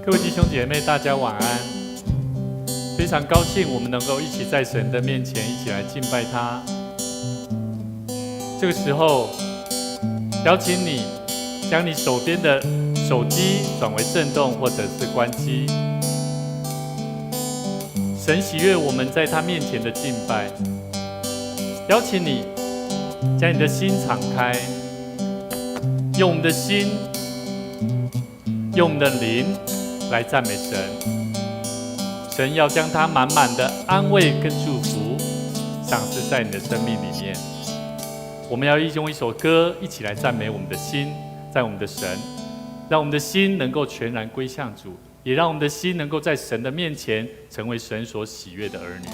各位弟兄姐妹，大家晚安。非常高兴我们能够一起在神的面前一起来敬拜他。这个时候，邀请你将你手边的手机转为震动或者是关机。神喜悦我们在他面前的敬拜。邀请你将你的心敞开，用我们的心，用我们的灵来赞美神。神要将他满满的安慰跟祝福赏赐在你的生命里面。我们要用一首歌一起来赞美我们的心，在我们的神，让我们的心能够全然归向主，也让我们的心能够在神的面前成为神所喜悦的儿女。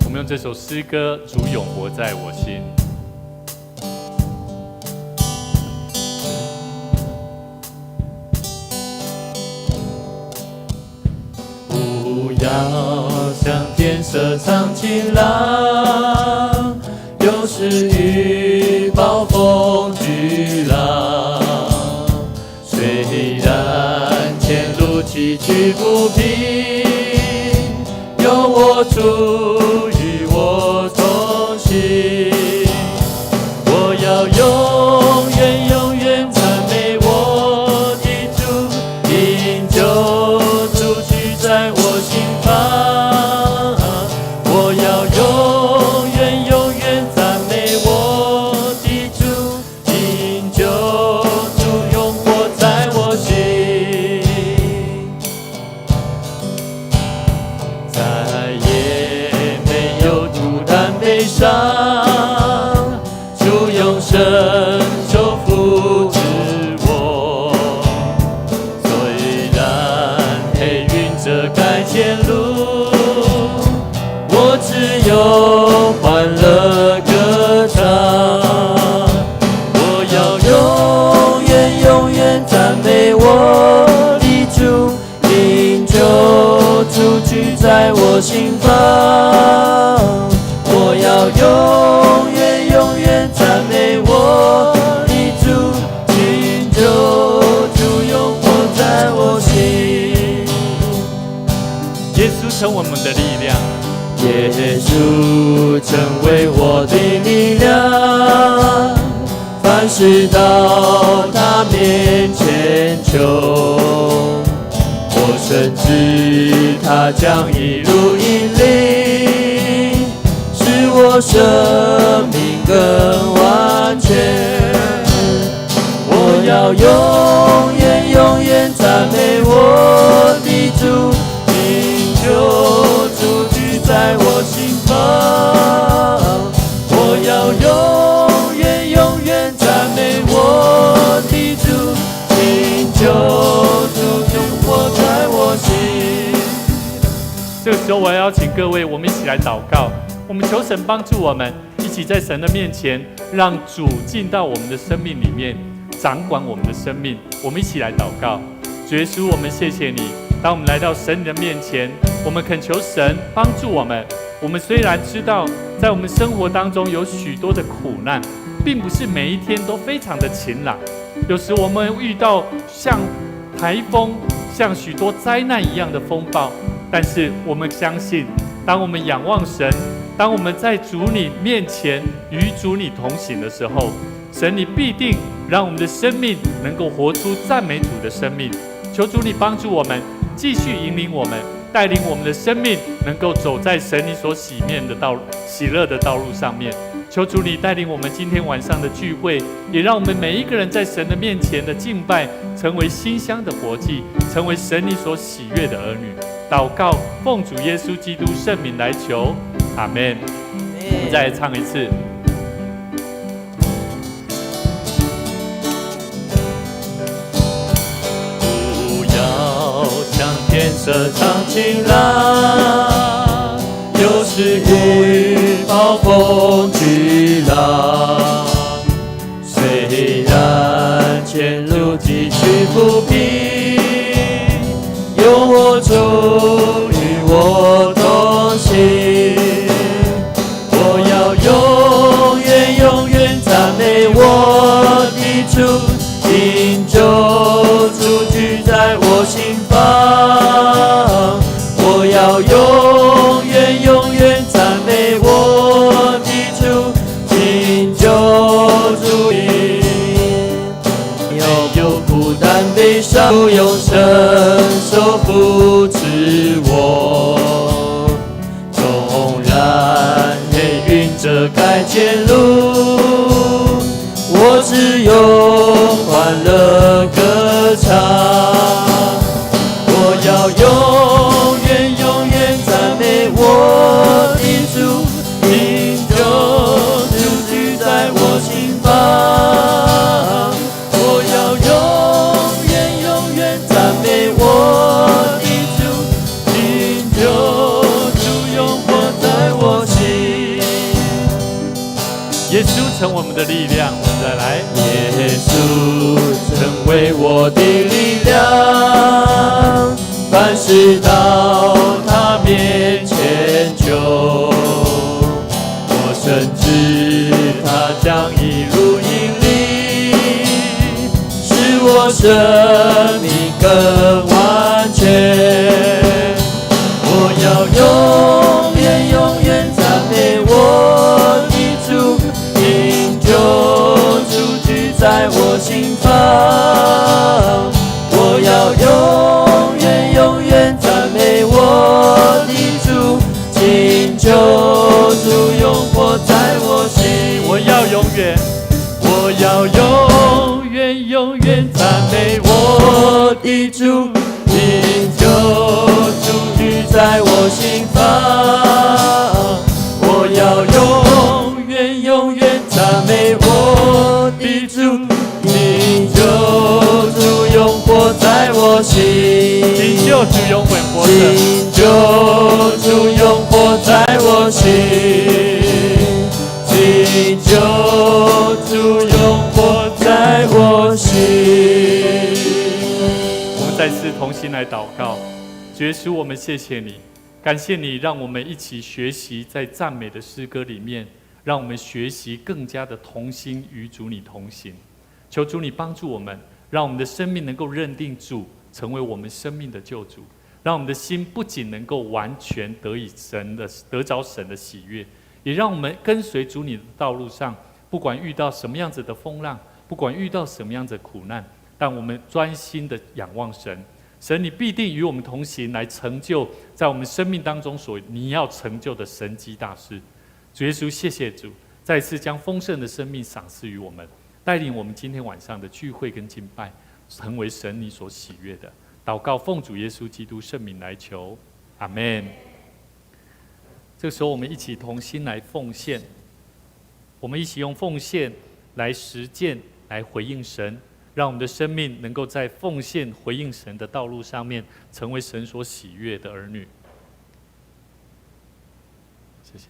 我们用这首诗歌《主永活在我心》。不要向天色唱情郎，有时雨暴风巨浪。虽然前路崎岖不平，有我主与我同行。我要永远永远赞美我的主，因救主居在我心房。我要永远永远赞美我的主，因救主永活在我心。再也没有孤单悲伤，主用伸手扶持我。虽然黑云遮盖前路，我只有欢乐歌唱。我要永远永远赞美我的主，因救主居在我心房。我要永远永远赞美我的主，因救主永活在我心。耶稣成我们的力量，耶稣成为我的力量。凡事到他面前求，我深知他将一路引领，使我生命更完全。我要永远永远赞美我的主，因救主居在我心房。我要永远永远赞美我的主，因救主永活在我心。这个时候，我要邀请各位，我们一起来祷告。我们求神帮助我们，一起在神的面前，让主进到我们的生命里面，掌管我们的生命。我们一起来祷告。主耶稣，我们谢谢你。当我们来到神的面前，我们恳求神帮助我们。我们虽然知道，在我们生活当中有许多的苦难，并不是每一天都非常的晴朗。有时我们遇到像台风、像许多灾难一样的风暴，但是我们相信，当我们仰望神，当我们在主你面前与主你同行的时候，神你必定让我们的生命能够活出赞美主的生命。求主你帮助我们，继续引领我们，带领我们的生命能够走在神你所喜乐的道路上面。求主你带领我们今天晚上的聚会，也让我们每一个人在神的面前的敬拜成为馨香的活祭，成为神你所喜悦的儿女。祷告奉主耶稣基督圣名来求，阿们。我们再来唱一次。不要向天色唱情郎，有时雨暴风巨浪。虽然前路崎岖不平，有我主与我同行。我要永远永远赞美开前路，我只有欢乐歌唱。我要永远永远赞美我的主，灵就住居在我心房。我要永远永远赞美我的主，灵就住永活在我心。耶稣成我们的力量，我们再来。耶稣成为我的力量，凡事到他面前求。我深知他将一路引领，使我生命更完全。我要永远永远赞美我的主，灵就住居在我心房。我要永远永远赞美我的主，灵就住永活在我心。我要永远，我要永远永远赞美我的主，灵就住居在我心房。我要永远永远赞美我的主，灵就住永活在我心。灵就住永活着，灵就住永活在我心，灵就住永活在我心。我们再次同心来祷告。主耶稣，我们谢谢你，感谢你让我们一起学习在赞美的诗歌里面，让我们学习更加的同心与主你同行。求主你帮助我们，让我们的生命能够认定主成为我们生命的救主，让我们的心不仅能够完全得着神的喜悦，也让我们跟随主你的道路上，不管遇到什么样子的风浪，不管遇到什么样子的苦难，但我们专心的仰望神。神，你必定与我们同行，来成就在我们生命当中你要成就的神迹大事。主耶稣，谢谢主，再次将丰盛的生命赏赐于我们，带领我们今天晚上的聚会跟敬拜，成为神你所喜悦的。祷告奉主耶稣基督圣名来求，阿们。这个时候，我们一起同心来奉献，我们一起用奉献来实践，来回应神，让我们的生命能够在奉献回应神的道路上面，成为神所喜悦的儿女。谢谢。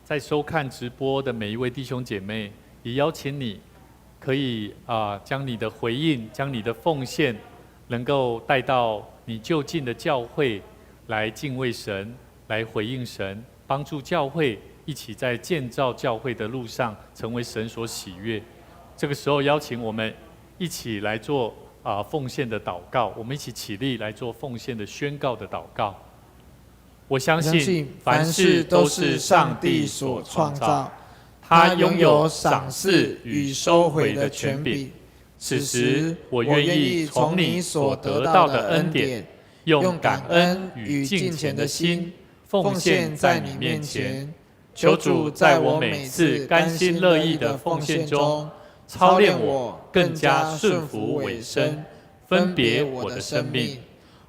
在收看直播的每一位弟兄姐妹，也邀请你可以将你的回应，将你的奉献，能够带到你就近的教会来敬畏神，来回应神，帮助教会一起在建造教会的路上成为神所喜悦。这个时候，邀请我们一起来做奉献的祷告，我们一起起立来做奉献的宣告的祷告。我相信凡事都是上帝所创造，他拥有赏赐与收回的权柄。此时，我愿意从你所得到的恩典，用感恩与敬虔的心，奉献在你面前。求主在我每次甘心乐意的奉献中，操练我更加顺服委身，分别我的生命。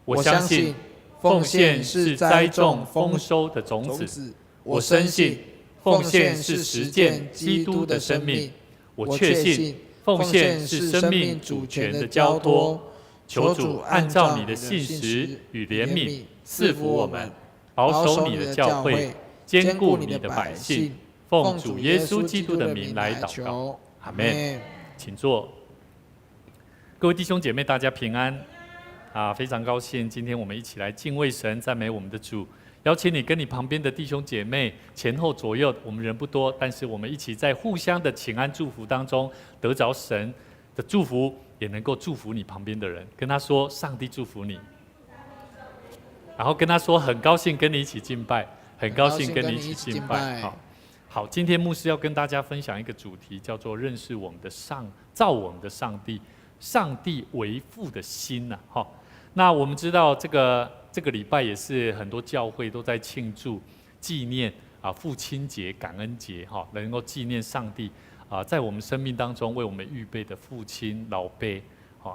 我相信奉献是栽种丰收的种子，我深信奉献是实践基督的生命，我确信奉献是生命主权的交托。求主按照你的信实与怜悯赐福我们，保守你的教会，兼顾你的百姓。奉主耶稣基督的名来祷告，阿们。请坐。各位弟兄姐妹，大家平安。非常高兴，今天我们一起来敬畏神，赞美我们的主。邀请你跟你旁边的弟兄姐妹前后左右，我们人不多，但是我们一起在互相的请安祝福当中，得着神的祝福，也能够祝福你旁边的人。跟他说：“上帝祝福你。”然后跟他说：“很高兴跟你一起敬拜，很高兴跟你一起敬拜。”好，今天牧师要跟大家分享一个主题，叫做认识我们的造我们的上帝，上帝为父的心呐。那我们知道这个礼拜也是很多教会都在庆祝纪念父亲节、感恩节能够纪念上帝在我们生命当中为我们预备的父亲老辈。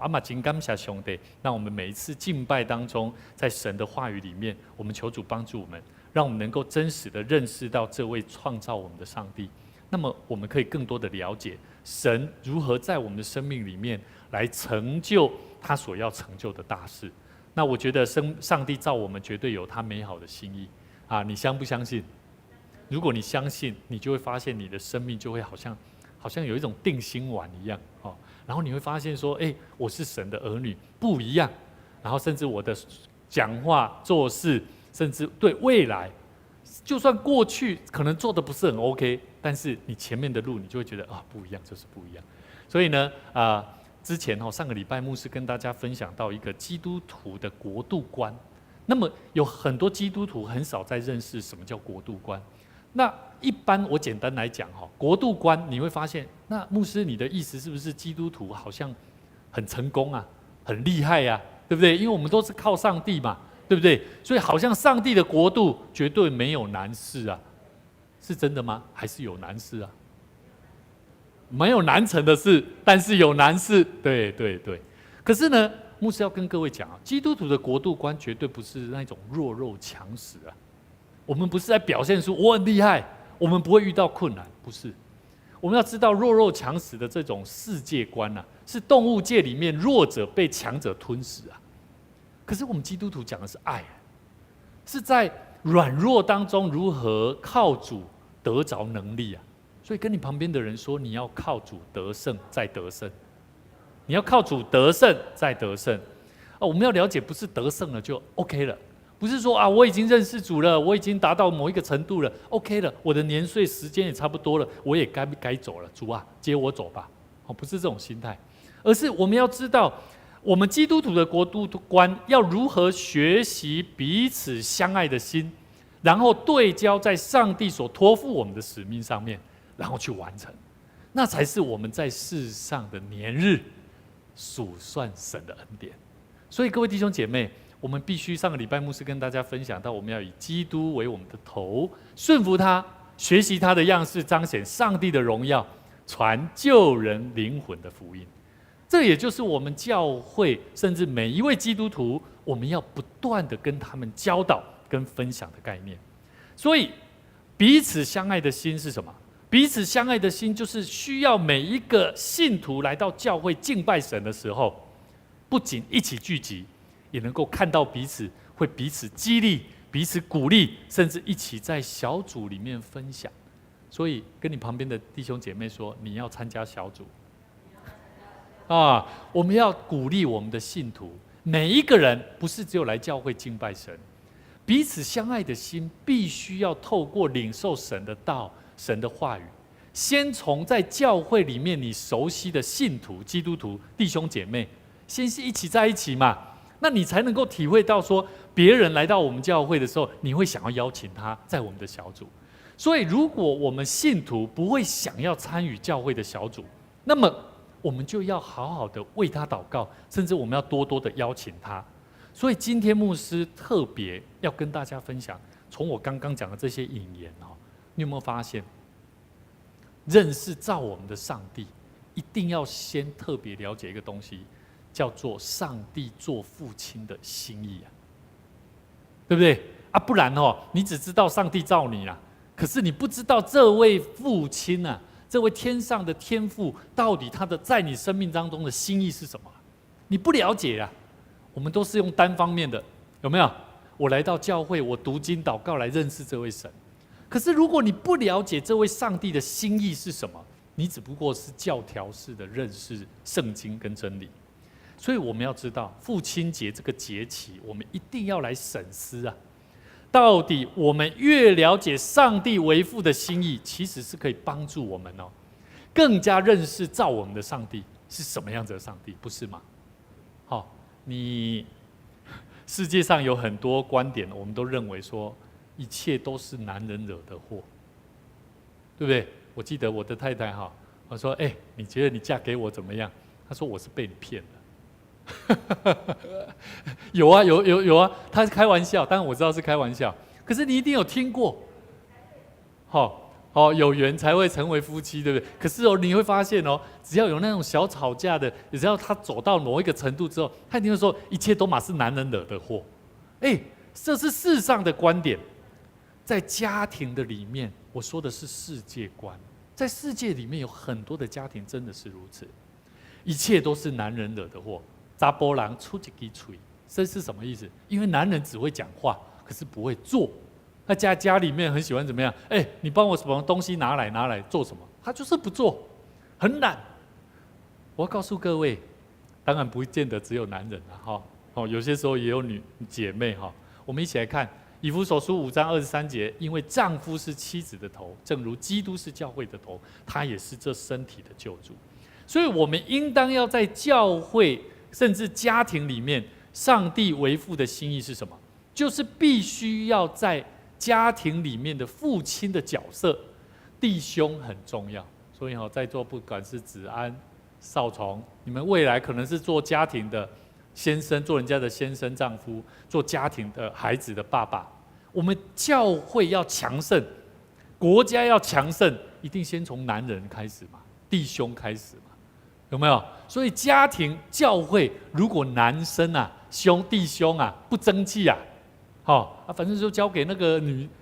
嘛真感谢上帝，让我们每一次敬拜当中，在神的话语里面，我们求主帮助我们，让我们能够真实的认识到这位创造我们的上帝。那么我们可以更多的了解神如何在我们的生命里面来成就他所要成就的大事。那我觉得上帝造我们绝对有他美好的心意你相不相信？如果你相信，你就会发现你的生命就会好像有一种定心丸一样然后你会发现说，我是神的儿女，不一样。然后甚至我的讲话、做事，甚至对未来，就算过去可能做的不是很 OK， 但是你前面的路，你就会觉得不一样，就是不一样。所以呢，之前上个礼拜牧师跟大家分享到一个基督徒的国度观。那么有很多基督徒很少在认识什么叫国度观。那一般我简单来讲国度观你会发现，那牧师你的意思是不是基督徒好像很成功很厉害对不对？因为我们都是靠上帝嘛，对不对？所以好像上帝的国度绝对没有难事是真的吗？还是有难事没有难成的事，但是有难事。对对对。可是呢，牧师要跟各位讲基督徒的国度观绝对不是那种弱肉强食我们不是在表现出我很厉害，我们不会遇到困难，不是。我们要知道弱肉强食的这种世界观是动物界里面弱者被强者吞噬可是我们基督徒讲的是爱是在软弱当中如何靠主得着能力所以跟你旁边的人说，你要靠主得胜再得胜，你要靠主得胜再得胜我们要了解，不是得胜了就 OK 了，不是说我已经认识主了，我已经达到某一个程度了 OK 了，我的年岁时间也差不多了，我也该走了，主接我走吧不是这种心态，而是我们要知道我们基督徒的国度观要如何学习彼此相爱的心，然后对焦在上帝所托付我们的使命上面，然后去完成，那才是我们在世上的年日数算神的恩典。所以各位弟兄姐妹，我们必须上个礼拜牧师跟大家分享到，我们要以基督为我们的头，顺服他，学习他的样式，彰显上帝的荣耀，传救人灵魂的福音。这也就是我们教会甚至每一位基督徒，我们要不断的跟他们教导跟分享的概念。所以彼此相爱的心是什么？彼此相爱的心就是需要每一个信徒来到教会敬拜神的时候，不仅一起聚集，也能够看到彼此，会彼此激励，彼此鼓励，甚至一起在小组里面分享。所以跟你旁边的弟兄姐妹说，你要参加小组我们要鼓励我们的信徒，每一个人不是只有来教会敬拜神，彼此相爱的心必须要透过领受神的道、神的话语，先从在教会里面你熟悉的信徒、基督徒、弟兄姐妹，先是一起在一起嘛，那你才能够体会到说，别人来到我们教会的时候，你会想要邀请他在我们的小组。所以如果我们信徒不会想要参与教会的小组，那么我们就要好好的为他祷告，甚至我们要多多的邀请他。所以今天牧师特别要跟大家分享，从我刚刚讲的这些引言你有没有发现，认识造我们的上帝，一定要先特别了解一个东西，叫做上帝做父亲的心意对不对不然你只知道上帝造你可是你不知道这位父亲这位天上的天父到底他的在你生命当中的心意是什么？你不了解我们都是用单方面的，有没有？我来到教会，我读经祷告来认识这位神。可是如果你不了解这位上帝的心意是什么，你只不过是教条式的认识圣经跟真理。所以我们要知道，父亲节这个节期，我们一定要来审思到底我们越了解上帝为父的心意，其实是可以帮助我们更加认识造我们的上帝是什么样子的上帝，不是吗？你世界上有很多观点，我们都认为说一切都是男人惹的祸，对不对？我记得我的太太我说你觉得你嫁给我怎么样？她说我是被你骗有啊，有啊，他是开玩笑，当然我知道是开玩笑，可是你一定有听过，有缘才会成为夫妻，对不对？可是你会发现只要有那种小吵架的，只要他走到某一个程度之后，他一定会说一切都马是男人惹的祸。这是世上的观点，在家庭的里面，我说的是世界观，在世界里面有很多的家庭真的是如此，一切都是男人惹的祸。查甫人出一支嘴，这是什么意思？因为男人只会讲话，可是不会做。他家里面很喜欢怎么样？你帮我什么东西拿来做什么？他就是不做，很懒。我要告诉各位，当然不见得只有男人有些时候也有女姐妹我们一起来看以弗所书5章23节，因为丈夫是妻子的头，正如基督是教会的头，他也是这身体的救主。所以我们应当要在教会甚至家庭里面，上帝为父的心意是什么？就是必须要在家庭里面的父亲的角色，弟兄很重要。所以在座不管是子安、少崇，你们未来可能是做家庭的先生，做人家的先生、丈夫，做家庭的孩子的爸爸。我们教会要强盛，国家要强盛，一定先从男人开始嘛，弟兄开始嘛，有没有？所以家庭、教会，如果男生弟兄不争气反正就交给那个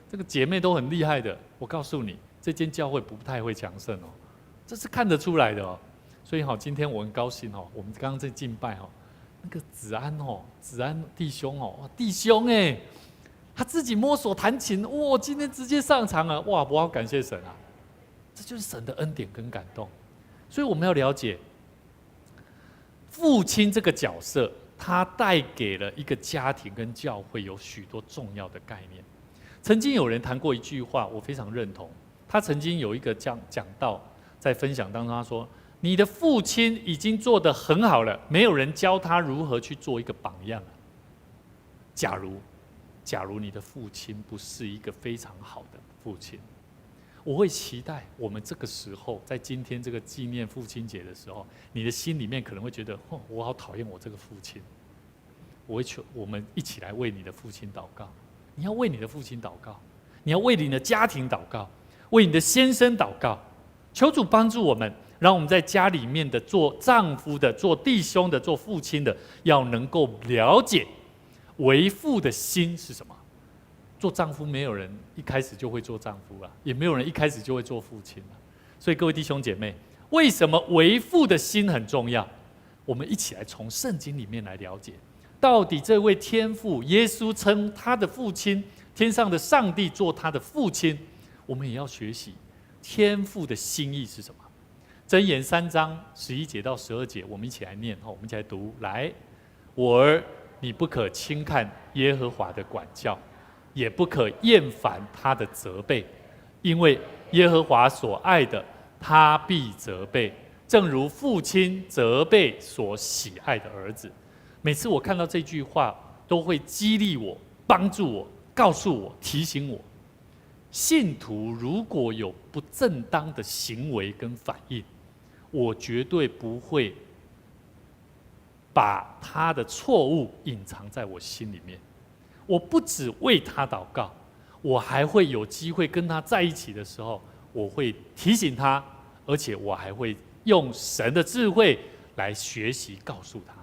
这个姐妹都很厉害的，我告诉你，这间教会不太会强盛这是看得出来的所以今天我很高兴我们刚刚在敬拜那个子安弟兄弟兄他自己摸索弹琴，今天直接上场了，我好感谢神这就是神的恩典跟感动。所以我们要了解父亲这个角色，他带给了一个家庭跟教会有许多重要的概念。曾经有人谈过一句话，我非常认同。他曾经有一个讲道，在分享当中，他说：“你的父亲已经做得很好了，没有人教他如何去做一个榜样了。假如你的父亲不是一个非常好的父亲，我会期待我们这个时候，在今天这个纪念父亲节的时候，你的心里面可能会觉得，我好讨厌我这个父亲。我们一起来为你的父亲祷告。你要为你的父亲祷告，你要为你的家庭祷告，为你的先生祷告。求主帮助我们，让我们在家里面的做丈夫的、做弟兄的、做父亲的，要能够了解为父的心是什么。做丈夫，没有人一开始就会做丈夫也没有人一开始就会做父亲所以各位弟兄姐妹，为什么为父的心很重要？我们一起来从圣经里面来了解，到底这位天父耶稣称他的父亲，天上的上帝做他的父亲，我们也要学习天父的心意是什么。箴言3章11节到12节，我们一起来念我们一起来读。来，我儿，你不可轻看耶和华的管教，也不可厌烦他的责备，因为耶和华所爱的，他必责备，正如父亲责备所喜爱的儿子。每次我看到这句话，都会激励我、帮助我、告诉我、提醒我，信徒如果有不正当的行为跟反应，我绝对不会把他的错误隐藏在我心里面。我不只为他祷告，我还会有机会跟他在一起的时候，我会提醒他，而且我还会用神的智慧来学习告诉他。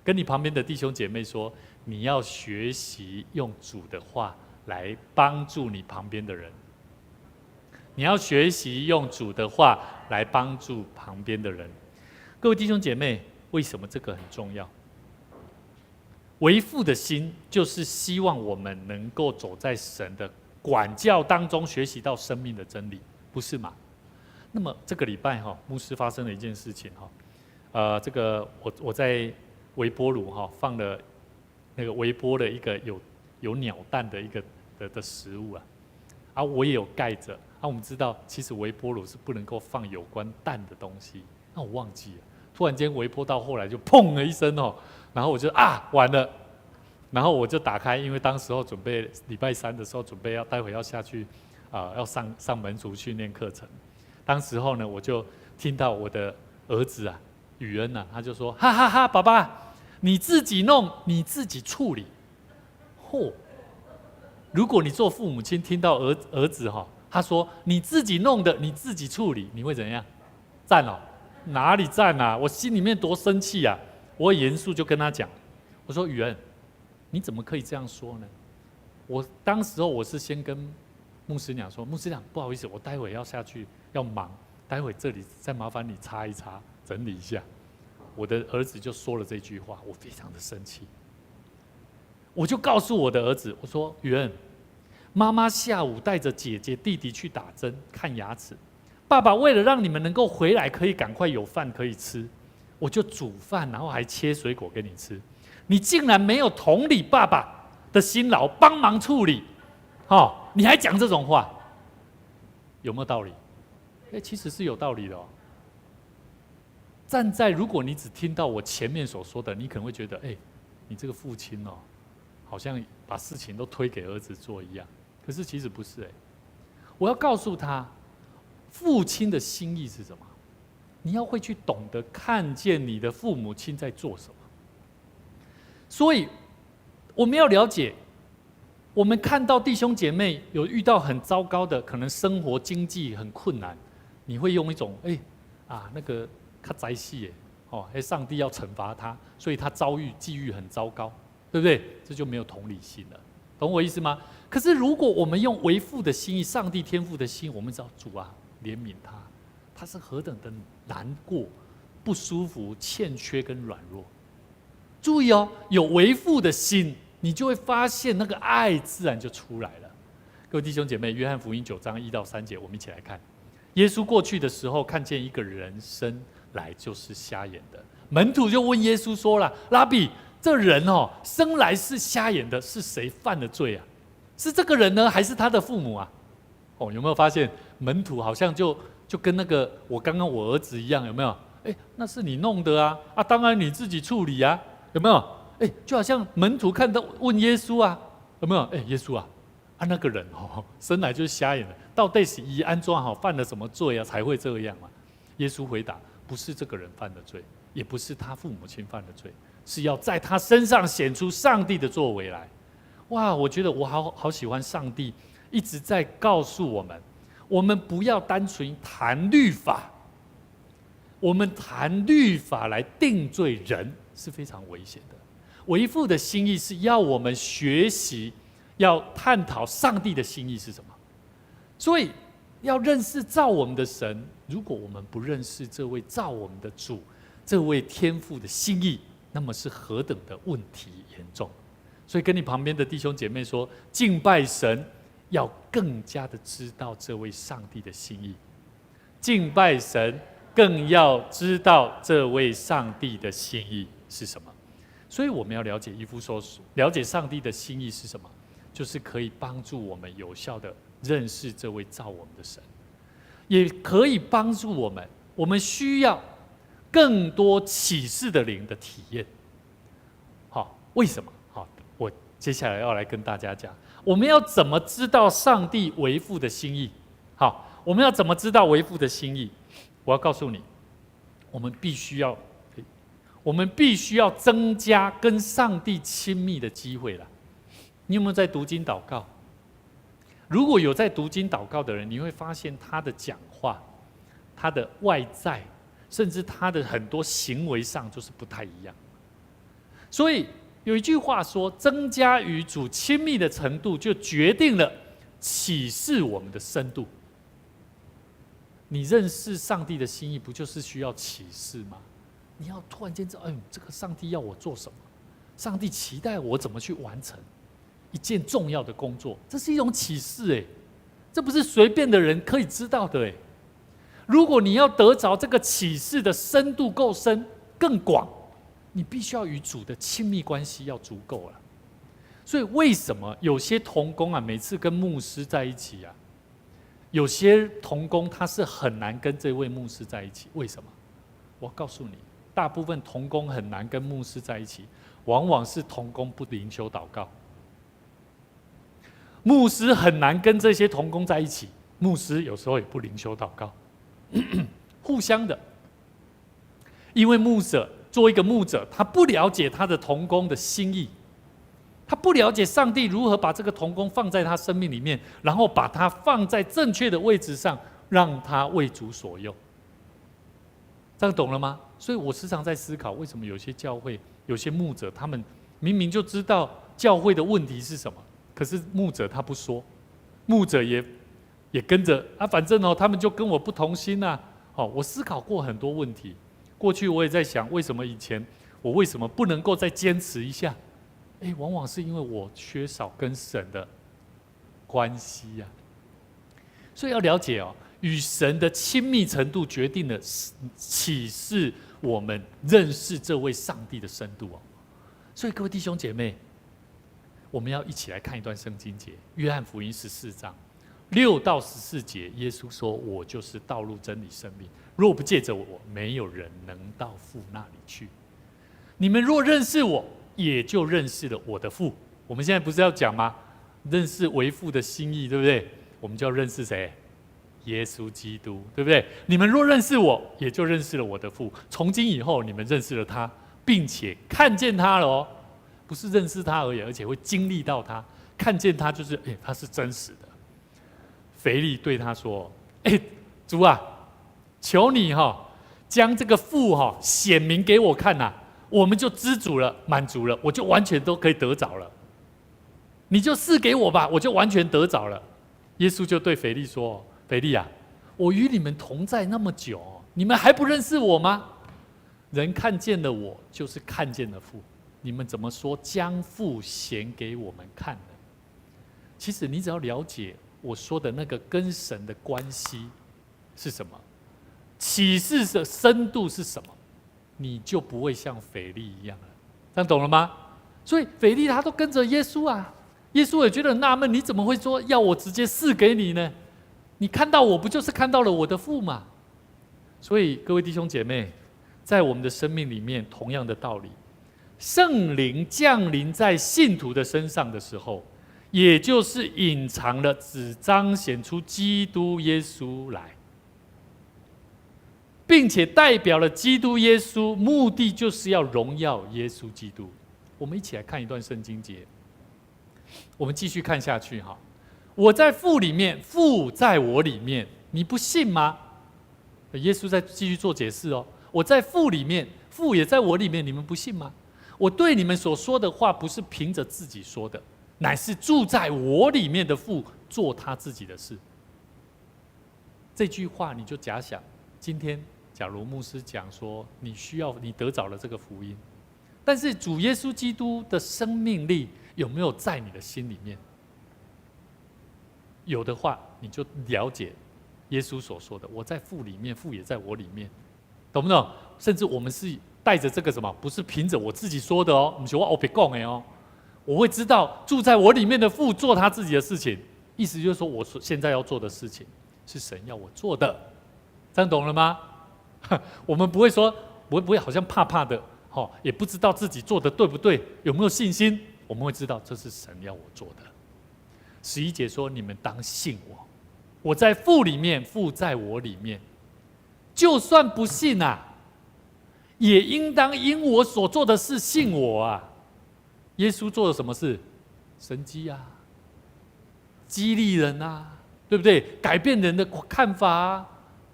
跟你旁边的弟兄姐妹说，你要学习用主的话来帮助你旁边的人。你要学习用主的话来帮助旁边的人。各位弟兄姐妹，为什么这个很重要？为父的心，就是希望我们能够走在神的管教当中，学习到生命的真理，不是吗？那么这个礼拜牧师发生了一件事情这个我在微波炉放了那个微波的一个有鸟蛋的一个的食物我也有盖着我们知道，其实微波炉是不能够放有关蛋的东西，那我忘记了。突然间微波到后来就砰了一声然后我就完了，然后我就打开，因为当时候准备礼拜3的时候准备待会要下去要上门徒训练课程。当时候呢，我就听到我的儿子宇恩他就说：哈哈哈，爸爸，你自己弄，你自己处理。如果你做父母亲听到儿子他说你自己弄的，你自己处理，你会怎样？赞哦？哪里赞啊？我心里面多生气啊！我严肃就跟他讲，我说宇恩，你怎么可以这样说呢？当时我是先跟牧师娘说，牧师娘不好意思，我待会要下去要忙，待会这里再麻烦你擦一擦，整理一下。我的儿子就说了这句话，我非常的生气。我就告诉我的儿子，我说宇恩，妈妈下午带着姐姐弟弟去打针看牙齿，爸爸为了让你们能够回来可以赶快有饭可以吃，我就煮饭，然后还切水果给你吃。你竟然没有同理爸爸的辛劳，帮忙处理，你还讲这种话，有没有道理？其实是有道理的哦。站在如果你只听到我前面所说的，你可能会觉得，你这个父亲好像把事情都推给儿子做一样。可是其实不是我要告诉他，父亲的心意是什么？你要会去懂得看见你的父母亲在做什么。所以我们要了解，我们看到弟兄姐妹有遇到很糟糕的，可能生活经济很困难，你会用一种那个他灾细上帝要惩罚他，所以他际遇很糟糕，对不对？这就没有同理心了，懂我意思吗？可是如果我们用为父的心意，上帝天父的心，我们知道主啊，怜悯他是何等的难过、不舒服、欠缺跟软弱。注意有为父的心，你就会发现那个爱自然就出来了。各位弟兄姐妹，约翰福音9章1到3节，我们一起来看。耶稣过去的时候，看见一个人生来就是瞎眼的，门徒就问耶稣说了：“拉比，这人生来是瞎眼的，是谁犯的罪啊？是这个人呢，还是他的父母啊？”有没有发现门徒好像就跟那个我儿子一样，有没有？那是你弄的啊，当然你自己处理啊，有没有？就好像门徒看到问耶稣啊，有没有？耶稣啊，那个人生来就是瞎眼的，到底是以安装好犯了什么罪啊，才会这样嘛？耶稣回答：不是这个人犯的罪，也不是他父母亲犯的罪，是要在他身上显出上帝的作为来。哇，我觉得我好喜欢上帝一直在告诉我们不要单纯谈律法，我们谈律法来定罪人是非常危险的。为父的心意是要我们学习，要探讨上帝的心意是什么。所以要认识造我们的神，如果我们不认识这位造我们的主，这位天父的心意，那么是何等的问题严重。所以跟你旁边的弟兄姐妹说，敬拜神要更加的知道这位上帝的心意，敬拜神更要知道这位上帝的心意是什么。所以我们要了解以弗所书，了解上帝的心意是什么，就是可以帮助我们有效的认识这位造我们的神，也可以帮助我们需要更多启示的灵的体验。为什么？我接下来要来跟大家讲，我们要怎么知道上帝为父的心意？我们要怎么知道为父的心意？我要告诉你，我们必须要增加跟上帝亲密的机会了。你有没有在读经祷告？如果有在读经祷告的人，你会发现他的讲话、他的外在，甚至他的很多行为上就是不太一样。所以有一句话说，增加与主亲密的程度，就决定了启示我们的深度。你认识上帝的心意，不就是需要启示吗？你要突然间知道，这个上帝要我做什么？上帝期待我怎么去完成一件重要的工作？这是一种启示这不是随便的人可以知道的如果你要得着这个启示的深度够深、更广，你必须要与主的亲密关系要足够了。所以为什么有些同工每次跟牧师在一起有些同工他是很难跟这位牧师在一起？为什么？我告诉你，大部分同工很难跟牧师在一起，往往是同工不灵修祷告。牧师很难跟这些同工在一起，牧师有时候也不灵修祷告，互相的。因为牧者做一个牧者，他不了解他的同工的心意，他不了解上帝如何把这个同工放在他生命里面，然后把他放在正确的位置上，让他为主所用。这样懂了吗？所以我时常在思考，为什么有些教会、有些牧者，他们明明就知道教会的问题是什么，可是牧者他不说，牧者也跟着啊，反正他们就跟我不同心啊。我思考过很多问题，过去我也在想，为什么以前我为什么不能够再坚持一下？往往是因为我缺少跟神的关系呀。所以要了解与神的亲密程度决定了启示我们认识这位上帝的深度。所以各位弟兄姐妹，我们要一起来看一段圣经节，约翰福音14章6到14节，耶稣说：“我就是道路、真理、生命。若不借着我，没有人能到父那里去。你们若认识我，也就认识了我的父。”我们现在不是要讲吗？认识为父的心意，对不对？我们就要认识谁？耶稣基督，对不对？你们若认识我，也就认识了我的父。从今以后，你们认识了他，并且看见他了不是认识他而已，而且会经历到他。看见他就是，他是真实的。腓利对他说：“主啊，求你将这个父显明给我看呐，我们就知足了，满足了，我就完全都可以得着了。你就赐给我吧，我就完全得着了。”耶稣就对腓利说：“腓利啊，我与你们同在那么久，你们还不认识我吗？人看见了我，就是看见了父。你们怎么说将父显给我们看呢？”其实你只要了解我说的那个跟神的关系是什么，启示的深度是什么，你就不会像腓利一样了。这样懂了吗？所以腓利他都跟着耶稣啊，耶稣也觉得很纳闷，你怎么会说要我直接赐给你呢？你看到我不就是看到了我的父吗？所以各位弟兄姐妹，在我们的生命里面，同样的道理，圣灵降临在信徒的身上的时候，也就是隐藏了，只彰显出基督耶稣来，并且代表了基督耶稣，目的就是要荣耀耶稣基督。我们一起来看一段圣经节，我们继续看下去哈。我在父里面，父在我里面，你不信吗？耶稣在继续做解释我在父里面，父也在我里面，你们不信吗？我对你们所说的话，不是凭着自己说的，乃是住在我里面的父做他自己的事。这句话你就假想，今天假如牧师讲说，你得着了这个福音，但是主耶稣基督的生命力有没有在你的心里面？有的话，你就了解耶稣所说的：“我在父里面，父也在我里面。”懂不懂？甚至我们是带着这个什么，不是凭着我自己说的不是我别讲的我会知道住在我里面的父做他自己的事情，意思就是说，我现在要做的事情是神要我做的，这样懂了吗？我们不会说，不会好像怕怕的，也不知道自己做的对不对，有没有信心？我们会知道这是神要我做的。11节说：“你们当信我，我在父里面，父在我里面。就算不信也应当因我所做的事信我啊。”耶稣做了什么事？神迹啊，激励人啊，对不对？改变人的看法啊，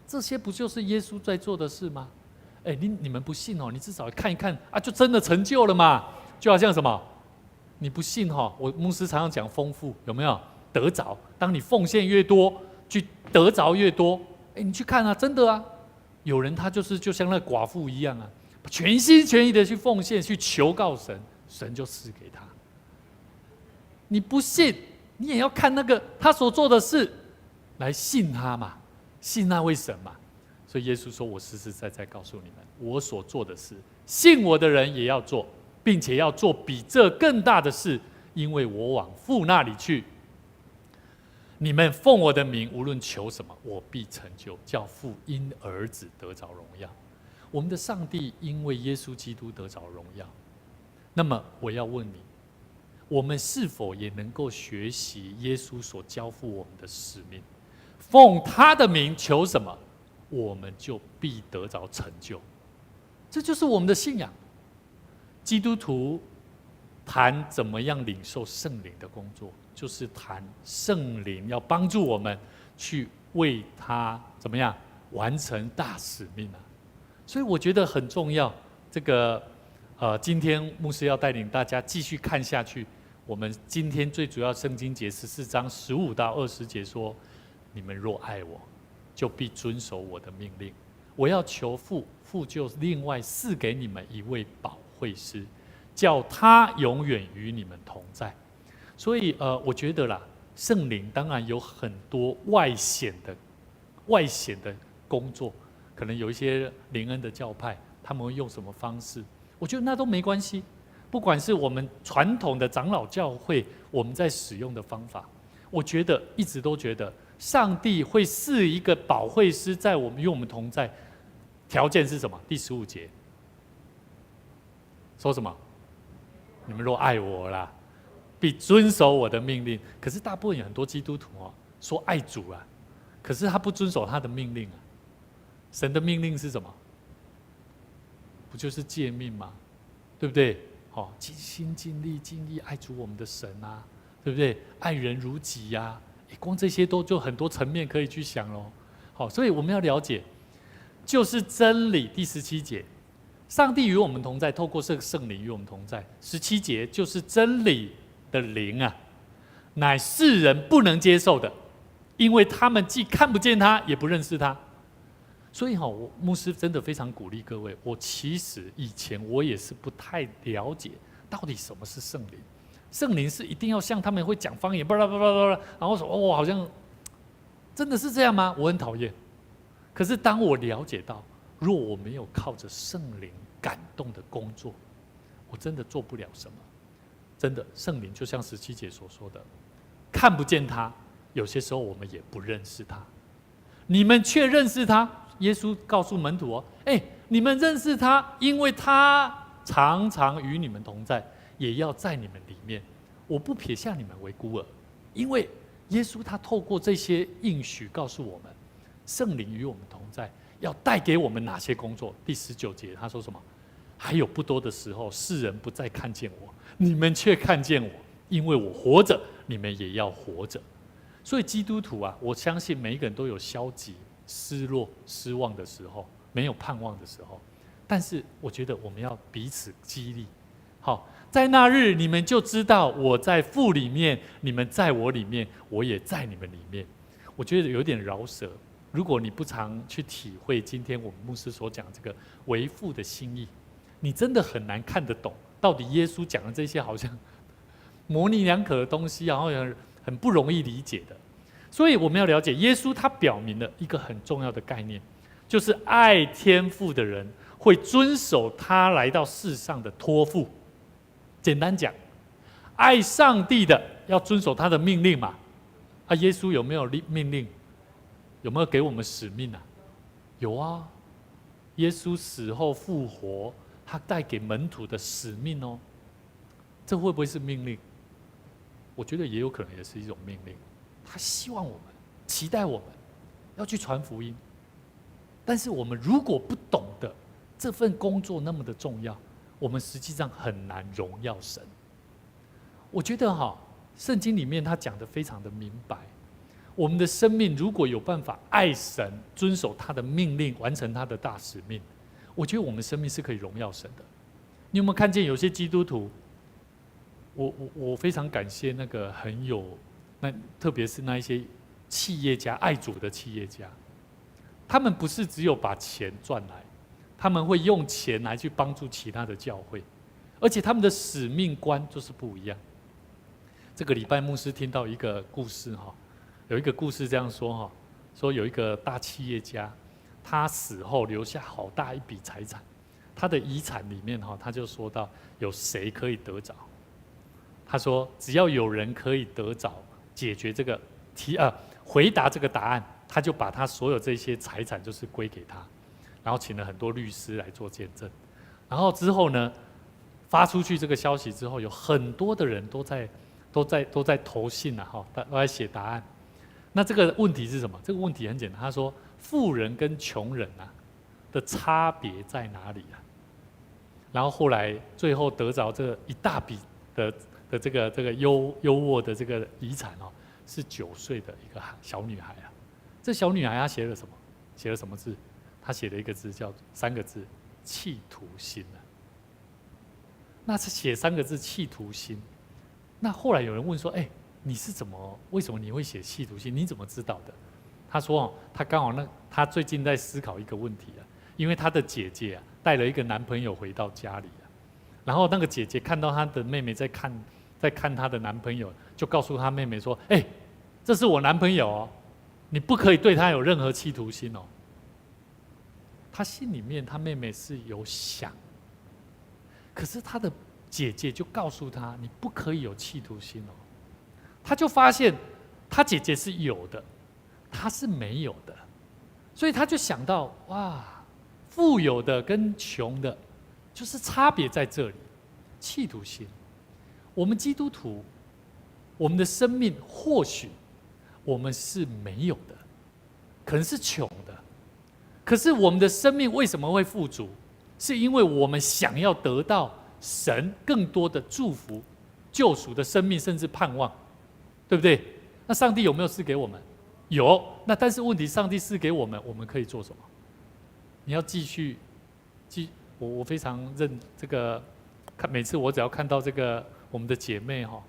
这些不就是耶稣在做的事吗？你们不信你至少看一看啊，就真的成就了嘛。就好像什么，你不信我牧师常常讲丰富，有没有得着？当你奉献越多，去得着越多。你去看啊，真的啊，有人他就像那寡妇一样啊，全心全意的去奉献，去求告神，神就赐给他。你不信，你也要看那个他所做的事，来信他嘛，信那位神嘛。所以耶稣说：“我实实在在告诉你们，我所做的事，信我的人也要做，并且要做比这更大的事，因为我往父那里去。你们奉我的名，无论求什么，我必成就，叫父因儿子得着荣耀。”我们的上帝因为耶稣基督得着荣耀。那么我要问你，我们是否也能够学习耶稣所交付我们的使命？奉他的名求什么，我们就必得着成就。这就是我们的信仰。基督徒谈怎么样领受圣灵的工作，就是谈圣灵要帮助我们去为他怎么样完成大使命啊。所以我觉得很重要。这个今天牧师要带领大家继续看下去。我们今天最主要圣经节14章15到20节说：你们若爱我，就必遵守我的命令。我要求父，父就另外赐给你们一位保惠师，叫他永远与你们同在。所以我觉得啦，圣灵当然有很多外显的工作，可能有一些灵恩的教派，他们会用什么方式，我觉得那都没关系。不管是我们传统的长老教会，我们在使用的方法，我觉得一直都觉得上帝会赐一个保惠师在我们与我们同在，条件是什么？第15节说什么？你们若爱我啦，必遵守我的命令。可是大部分有很多基督徒说爱主啊，可是他不遵守他的命令啊。神的命令是什么？不就是诫命吗？对不对？尽心尽力尽意爱主我们的神啊，对不对？爱人如己呀，光这些都就很多层面可以去想咯。所以我们要了解，就是真理。第17节，上帝与我们同在，透过这个圣灵与我们同在。17节就是真理的灵啊，乃世人不能接受的，因为他们既看不见他，也不认识他。所以我牧师真的非常鼓励各位。我其实以前我也是不太了解到底什么是圣灵。圣灵是一定要像他们会讲方言，巴拉巴拉巴拉，然后说好像真的是这样吗？我很讨厌。可是当我了解到，若我没有靠着圣灵感动的工作，我真的做不了什么。真的，圣灵就像17节所说的，看不见他，有些时候我们也不认识他。你们却认识他。耶稣告诉门徒你们认识他，因为他常常与你们同在，也要在你们里面。我不撇下你们为孤儿。因为耶稣他透过这些应许告诉我们，圣灵与我们同在，要带给我们哪些工作。第19节他说什么？还有不多的时候，世人不再看见我，你们却看见我，因为我活着，你们也要活着。所以基督徒啊，我相信每一个人都有消极、失落、失望的时候，没有盼望的时候。但是我觉得我们要彼此激励。好，在那日你们就知道我在父里面，你们在我里面，我也在你们里面。我觉得有点饶舌。如果你不常去体会今天我们牧师所讲这个为父的心意，你真的很难看得懂到底耶稣讲的这些好像模棱两可的东西，然后很不容易理解的。所以我们要了解，耶稣他表明了一个很重要的概念，就是爱天父的人会遵守他来到世上的托付。简单讲，爱上帝的要遵守他的命令嘛。耶稣有没有命令？有没有给我们使命啊？有啊。耶稣死后复活，他带给门徒的使命哦。这会不会是命令？我觉得也有可能也是一种命令。他希望我们，期待我们要去传福音。但是我们如果不懂得这份工作那么的重要，我们实际上很难荣耀神。我觉得圣经里面他讲得非常的明白，我们的生命如果有办法爱神，遵守他的命令，完成他的大使命，我觉得我们生命是可以荣耀神的。你有没有看见有些基督徒？我非常感谢那个特别是那一些企业家，爱主的企业家，他们不是只有把钱赚来，他们会用钱来去帮助其他的教会，而且他们的使命观就是不一样。这个礼拜牧师听到一个故事有一个故事这样说说有一个大企业家，他死后留下好大一笔财产，他的遗产里面他就说到有谁可以得着。他说只要有人可以得着解决这个回答这个答案，他就把他所有这些财产就是归给他，然后请了很多律师来做见证。然后之后呢，发出去这个消息之后，有很多的人都在投信都在写答案。那这个问题是什么？这个问题很简单，他说富人跟穷人的差别在哪里啊？然后后来最后得着这一大笔的这个优渥的这个遗产哦，是9岁的一个小女孩啊。这小女孩她写了什么？写了什么字？她写了一个字叫3个字：企图心啊。那是写3个字企图心。那后来有人问说：“哎，你是为什么你会写企图心？你怎么知道的？”他说：“哦，他刚好他最近在思考一个问题啊，因为他的姐姐啊带了一个男朋友回到家里啊，然后那个姐姐看到她的妹妹在看她的男朋友，就告诉她妹妹说：‘哎，这是我男朋友哦，你不可以对他有任何企图心哦。’他心里面他妹妹是有想，可是他的姐姐就告诉他：‘你不可以有企图心哦。’他就发现他姐姐是有的。”他是没有的，所以他就想到哇，富有的跟穷的，就是差别在这里，企图心。我们基督徒，我们的生命或许我们是没有的，可能是穷的，可是我们的生命为什么会富足？是因为我们想要得到神更多的祝福、救赎的生命，甚至盼望，对不对？那上帝有没有赐给我们？有，那但是问题，上帝赐给我们，我们可以做什么？你要继续，我非常这个，每次我只要看到这个我们的姐妹哈，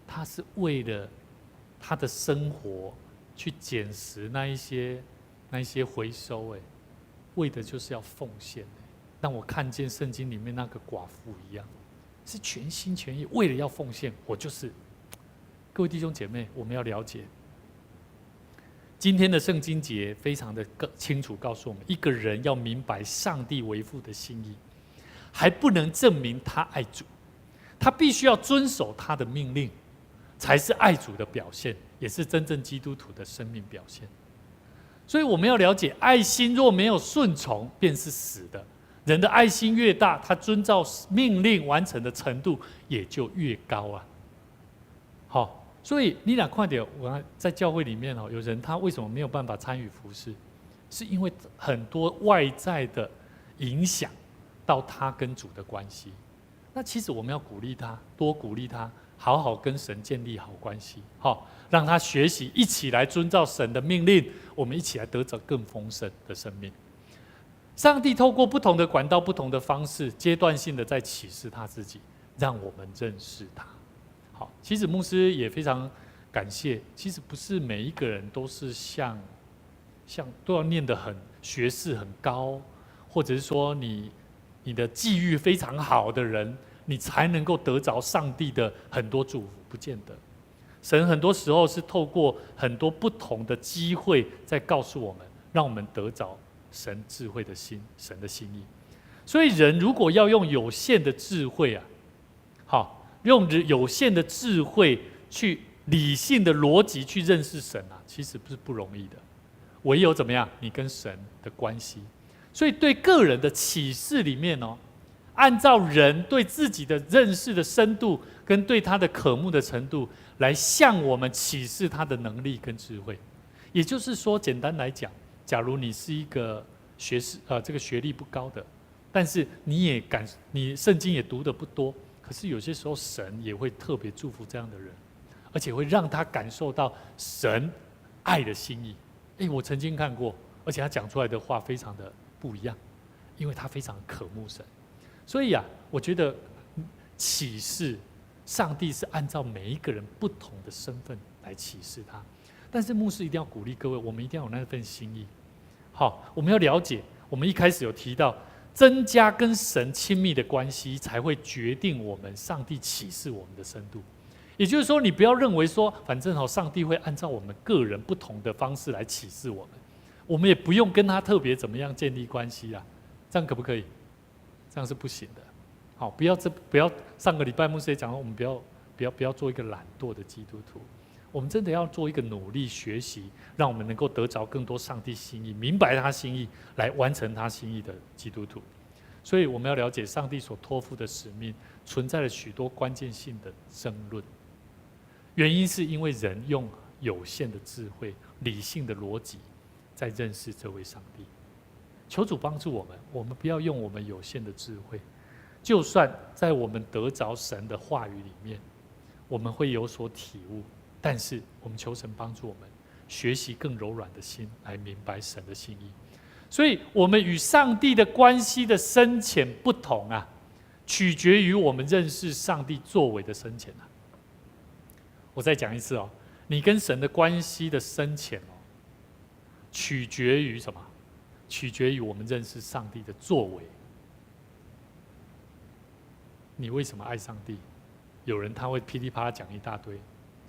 她是为了她的生活去捡拾那一些回收，为的就是要奉献，让我看见圣经里面那个寡妇一样，是全心全意为了要奉献。我就是，各位弟兄姐妹，我们要了解。今天的圣经节非常的清楚告诉我们，一个人要明白上帝为父的心意，还不能证明他爱主，他必须要遵守他的命令，才是爱主的表现，也是真正基督徒的生命表现。所以我们要了解，爱心若没有顺从，便是死的。人的爱心越大，他遵照命令完成的程度也就越高啊。好。所以你俩快点，我在教会里面有人他为什么没有办法参与服事，是因为很多外在的影响到他跟主的关系。那其实我们要鼓励他，多鼓励他，好好跟神建立好关系，好让他学习，一起来遵照神的命令，我们一起来得着更丰盛的生命。上帝透过不同的管道、不同的方式，阶段性的在启示他自己，让我们认识他。好，其实牧师也非常感谢。其实不是每一个人都是像都要念得很学识很高，或者是说你的际遇非常好的人，你才能够得着上帝的很多祝福，不见得。神很多时候是透过很多不同的机会，在告诉我们，让我们得着神智慧的心，神的心意。所以人如果要用有限的智慧啊，好。用有限的智慧去理性的逻辑去认识神啊，其实是不容易的。唯有怎么样，你跟神的关系。所以对个人的启示里面哦，按照人对自己的认识的深度跟对他的渴慕的程度，来向我们启示他的能力跟智慧。也就是说，简单来讲，假如你是一个这个学历不高的，但是你圣经也读得不多。可是有些时候，神也会特别祝福这样的人，而且会让他感受到神爱的心意。我曾经看过，而且他讲出来的话非常的不一样，因为他非常渴慕神。所以我觉得启示上帝是按照每一个人不同的身份来启示他。但是牧师一定要鼓励各位，我们一定要有那份心意。好，我们要了解，我们一开始有提到。增加跟神亲密的关系，才会决定我们上帝启示我们的深度。也就是说，你不要认为说，反正上帝会按照我们个人不同的方式来启示我们，我们也不用跟他特别怎么样建立关系啦。这样可不可以？这样是不行的。好，不要上个礼拜牧师也讲了，我们不要做一个懒惰的基督徒。我们真的要做一个努力学习，让我们能够得着更多上帝心意，明白他心意，来完成他心意的基督徒。所以我们要了解上帝所托付的使命，存在了许多关键性的争论。原因是因为人用有限的智慧、理性的逻辑，在认识这位上帝。求主帮助我们，我们不要用我们有限的智慧，就算在我们得着神的话语里面，我们会有所体悟，但是我们求神帮助我们学习更柔软的心来明白神的心意。所以我们与上帝的关系的深浅不同啊，取决于我们认识上帝作为的深浅啊。我再讲一次哦，你跟神的关系的深浅哦，取决于什么？取决于我们认识上帝的作为。你为什么爱上帝？有人他会噼里啪啦讲一大堆，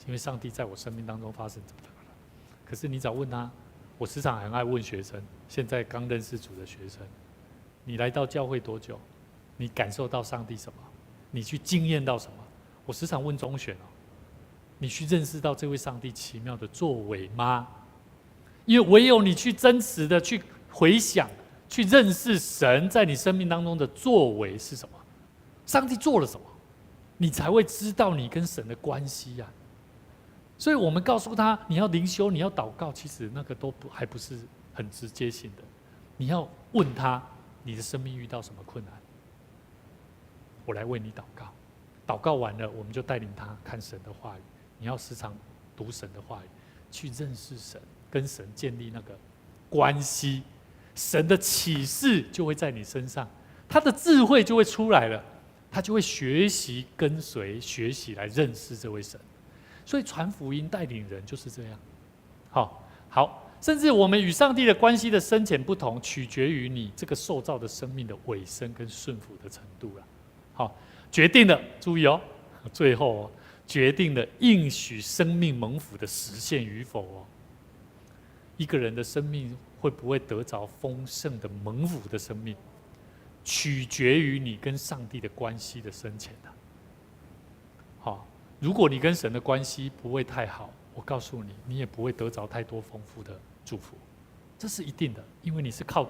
因为上帝在我生命当中发生怎么了。可是你只要问他，我时常很爱问学生，现在刚认识主的学生，你来到教会多久？你感受到上帝什么？你去经验到什么？我时常问中选哦，你去认识到这位上帝奇妙的作为吗？因为唯有你去真实的去回想，去认识神在你生命当中的作为是什么，上帝做了什么，你才会知道你跟神的关系呀。所以我们告诉他，你要灵修，你要祷告，其实那个都还不是很直接性的。你要问他，你的生命遇到什么困难，我来为你祷告。祷告完了，我们就带领他看神的话语。你要时常读神的话语，去认识神，跟神建立那个关系。神的启示就会在你身上，他的智慧就会出来了，他就会学习跟随，学习来认识这位神。所以传福音带领人就是这样。好，甚至我们与上帝的关系的深浅不同，取决于你这个受造的生命的委身跟顺服的程度了。好，决定了，注意哦，最后决定了应许生命蒙福的实现与否哦。一个人的生命会不会得着丰盛的蒙福的生命，取决于你跟上帝的关系的深浅的。好，如果你跟神的关系不会太好，我告诉你，你也不会得着太多丰富的祝福，这是一定的，因为你是靠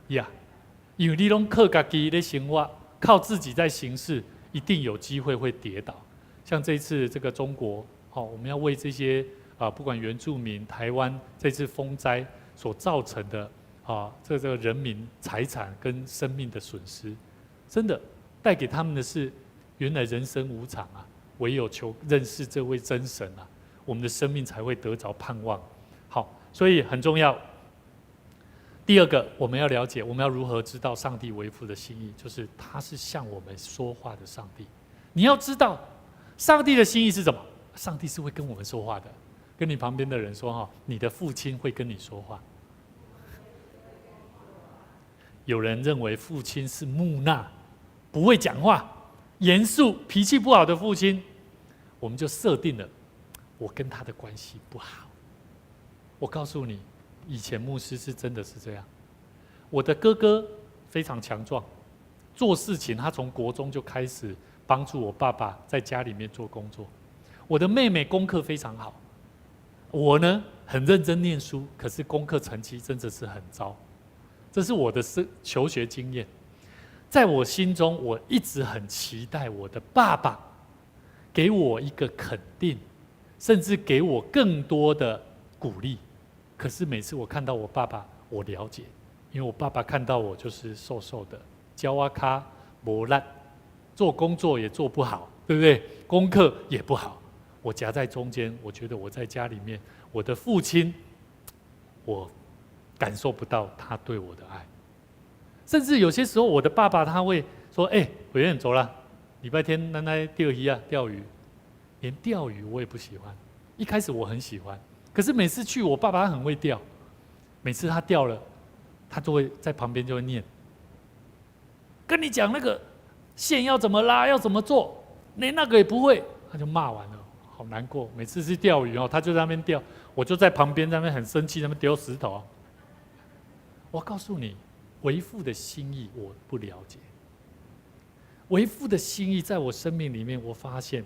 呀，因为你都靠自己在生活，靠自己在行事，一定有机会会跌倒。像这一次这个中国，我们要为这些不管原住民、台湾这次风灾所造成的这个人民财产跟生命的损失，真的带给他们的是，原来人生无常啊，唯有求认识这位真神啊，我们的生命才会得着盼望。好，所以很重要。第二个，我们要了解，我们要如何知道上帝为父的心意，就是他是向我们说话的上帝。你要知道，上帝的心意是什么？上帝是会跟我们说话的。跟你旁边的人说你的父亲会跟你说话。有人认为父亲是木讷，不会讲话，严肃、脾气不好的父亲，我们就设定了我跟他的关系不好。我告诉你，以前牧师是真的是这样。我的哥哥非常强壮，做事情他从国中就开始帮助我爸爸在家里面做工作。我的妹妹功课非常好，我呢很认真念书，可是功课成绩真的是很糟。这是我的求学经验。在我心中，我一直很期待我的爸爸给我一个肯定，甚至给我更多的鼓励。可是每次我看到我爸爸，我了解，因为我爸爸看到我就是瘦瘦的，焦啊咖磨烂，做工作也做不好，对不对？功课也不好，我夹在中间。我觉得我在家里面，我的父亲，我感受不到他对我的爱。甚至有些时候，我的爸爸他会说：“伟远走了，礼拜天咱来钓鱼啊，钓鱼。”连钓鱼我也不喜欢。一开始我很喜欢，可是每次去，我爸爸很会钓。每次他钓了，他都会在旁边就会念，跟你讲那个线要怎么拉，要怎么做，连那个也不会，他就骂完了，好难过。每次去钓鱼他就在那边钓，我就在旁边在那边很生气，在那边丢石头。我告诉你，为父的心意我不了解。为父的心意在我生命里面，我发现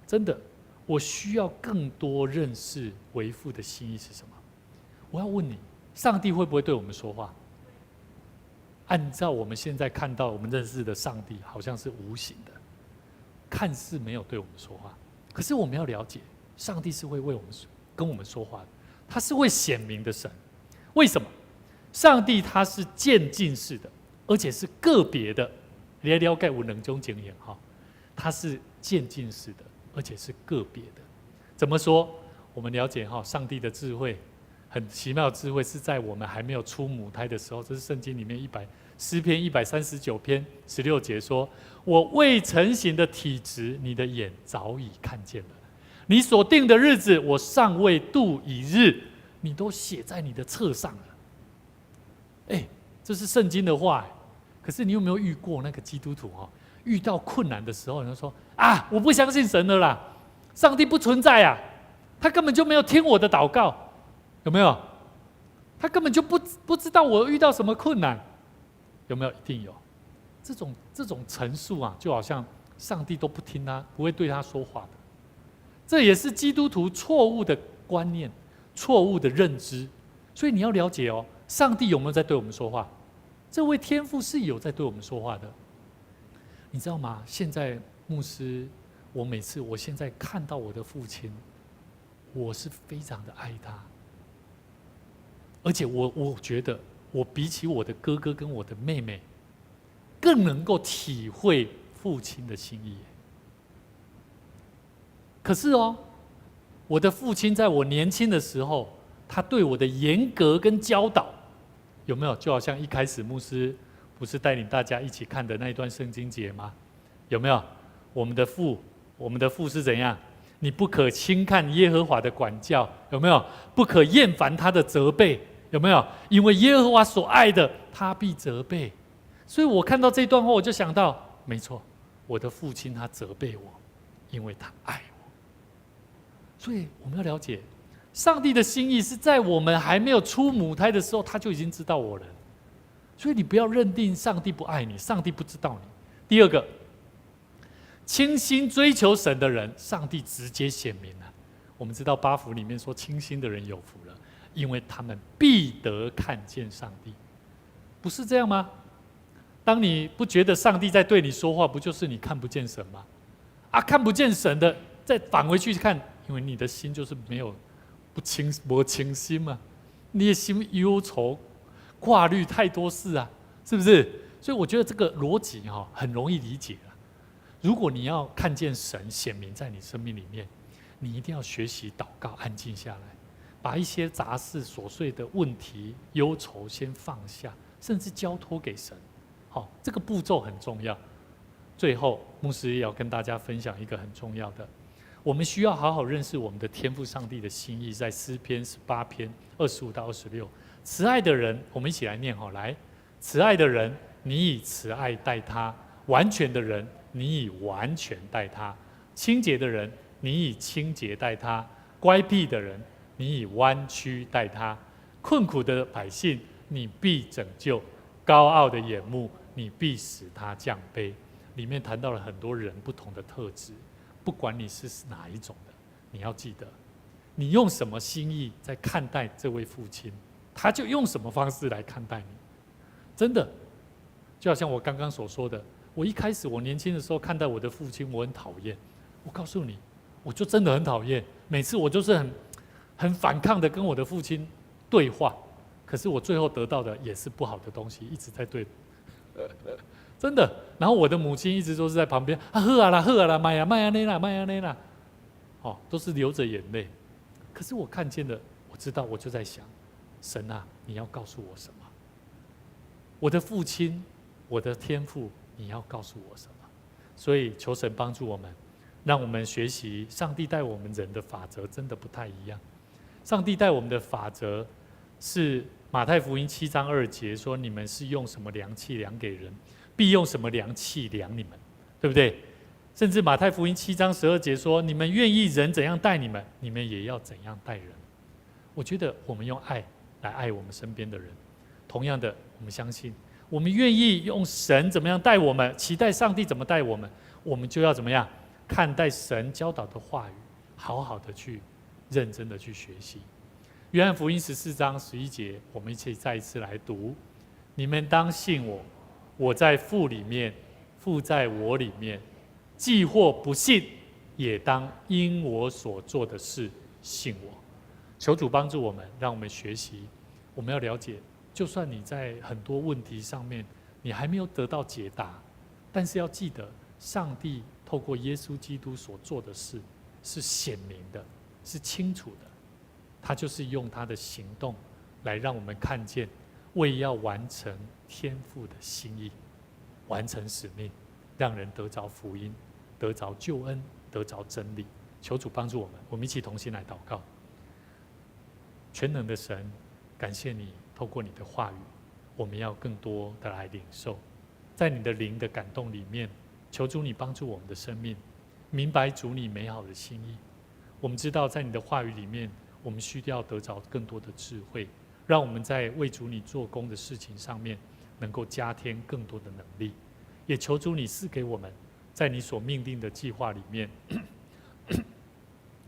真的，我需要更多认识为父的心意是什么。我要问你，上帝会不会对我们说话？按照我们现在看到我们认识的上帝，好像是无形的，看似没有对我们说话。可是我们要了解，上帝是会为我们跟我们说话的，他是会显明的神。为什么？上帝他是渐进式的，而且是个别的。你要了解有两种经验哈，它是渐进式的，而且是个别的。怎么说？我们了解哈，上帝的智慧，很奇妙的智慧是在我们还没有出母胎的时候。这是圣经里面诗篇139篇16节说：“我未成形的体质，你的眼早已看见了；你所定的日子，我尚未度一日，你都写在你的册上了。”这是圣经的话。可是你有没有遇过那个基督徒遇到困难的时候，人家说：“啊，我不相信神了啦，上帝不存在啊，他根本就没有听我的祷告。”有没有？他根本就不知道我遇到什么困难。有没有？一定有。这种陈述啊，就好像上帝都不听他，不会对他说话的。这也是基督徒错误的观念、错误的认知。所以你要了解上帝有没有在对我们说话？这位天父是有在对我们说话的。你知道吗？现在牧师，我现在看到我的父亲，我是非常的爱他。而且我觉得，我比起我的哥哥跟我的妹妹，更能够体会父亲的心意。可是我的父亲在我年轻的时候，他对我的严格跟教导，有没有？就好像一开始牧师不是带领大家一起看的那一段圣经节吗？有没有？我们的父是怎样？你不可轻看耶和华的管教，有没有？不可厌烦他的责备。有没有？因为耶和华所爱的，他必责备。所以我看到这段话，我就想到，没错，我的父亲他责备我，因为他爱我。所以我们要了解，上帝的心意是在我们还没有出母胎的时候，他就已经知道我了。所以你不要认定上帝不爱你，上帝不知道你。第二个，倾心追求神的人，上帝直接显明了。我们知道八福里面说，倾心的人有福了。因为他们必得看见上帝，不是这样吗？当你不觉得上帝在对你说话，不就是你看不见神吗？看不见神的，再返回去看，因为你的心就是不清心嘛，你的心忧愁、挂虑太多事啊，是不是？所以我觉得这个逻辑很容易理解了。如果你要看见神显明在你生命里面，你一定要学习祷告，安静下来。把一些杂事、琐碎的问题、忧愁先放下，甚至交托给神。这个步骤很重要。最后，牧师也要跟大家分享一个很重要的，我们需要好好认识我们的天父上帝的心意，在诗篇18篇25到26。慈爱的人，我们一起来念来，慈爱的人，你以慈爱待他；完全的人，你以完全待他；清洁的人，你以清洁待他；乖僻的人，你以弯曲待他；困苦的百姓，你必拯救；高傲的眼目，你必使他降卑。里面谈到了很多人不同的特质，不管你是哪一种的，你要记得，你用什么心意在看待这位父亲，他就用什么方式来看待你。真的，就好像我刚刚所说的，我一开始我年轻的时候看待我的父亲，我很讨厌。我告诉你，我就真的很讨厌，每次我就是很反抗的跟我的父亲对话，可是我最后得到的也是不好的东西，一直在对，真的。然后我的母亲一直都是在旁边喝啊啦喝啊啦，买啊卖啊那啦卖啊那啦，都是流着眼泪。可是我看见了，我知道，我就在想，神啊，你要告诉我什么？我的父亲，我的天父，你要告诉我什么？所以求神帮助我们，让我们学习上帝带我们人的法则真的不太一样。上帝带我们的法则是马太福音7章2节说：“你们是用什么量器量给人，必用什么量器量你们，对不对？”甚至马太福音7章12节说：“你们愿意人怎样待你们，你们也要怎样待人。”我觉得我们用爱来爱我们身边的人。同样的，我们相信，我们愿意用神怎么样待我们，期待上帝怎么待我们，我们就要怎么样看待神教导的话语，好好的去认真的去学习。约翰福音14章11节，我们一起再一次来读：你们当信我，我在父里面，父在我里面。既或不信，也当因我所做的事信我。求主帮助我们，让我们学习。我们要了解，就算你在很多问题上面你还没有得到解答，但是要记得，上帝透过耶稣基督所做的事是显明的，是清楚的。他就是用他的行动来让我们看见，为要完成天父的心意，完成使命，让人得着福音，得着救恩，得着真理。求主帮助我们，我们一起同心来祷告。全能的神，感谢你透过你的话语，我们要更多的来领受，在你的灵的感动里面，求主你帮助我们的生命，明白主你美好的心意。我们知道在你的话语里面，我们需要得着更多的智慧，让我们在为主你做工的事情上面，能够加添更多的能力。也求主你赐给我们，在你所命定的计划里面，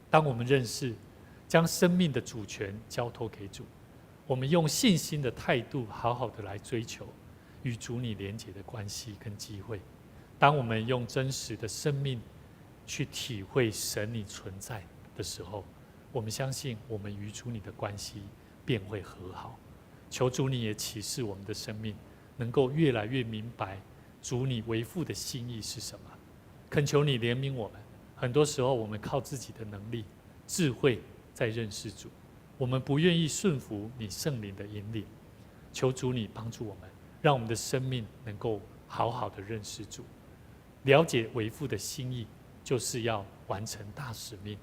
当我们认识将生命的主权交托给主，我们用信心的态度好好的来追求与主你连结的关系跟机会。当我们用真实的生命去体会神你存在的时候，我们相信我们与主你的关系便会和好。求主你也启示我们的生命，能够越来越明白主你为父的心意是什么。恳求你怜悯我们，很多时候我们靠自己的能力智慧在认识主，我们不愿意顺服你圣灵的引领。求主你帮助我们，让我们的生命能够好好的认识主，了解为父的心意，就是要完成大使命，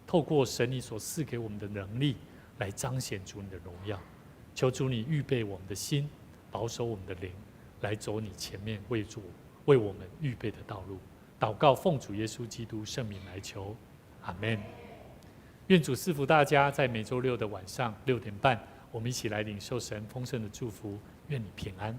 透过神你所赐给我们的能力来彰显主你的荣耀。求主你预备我们的心，保守我们的灵，来走你前面为我们预备的道路。祷告奉主耶稣基督圣名来求，阿们。愿主赐福大家，在每周六的晚上6点半，我们一起来领受神丰盛的祝福。愿你平安。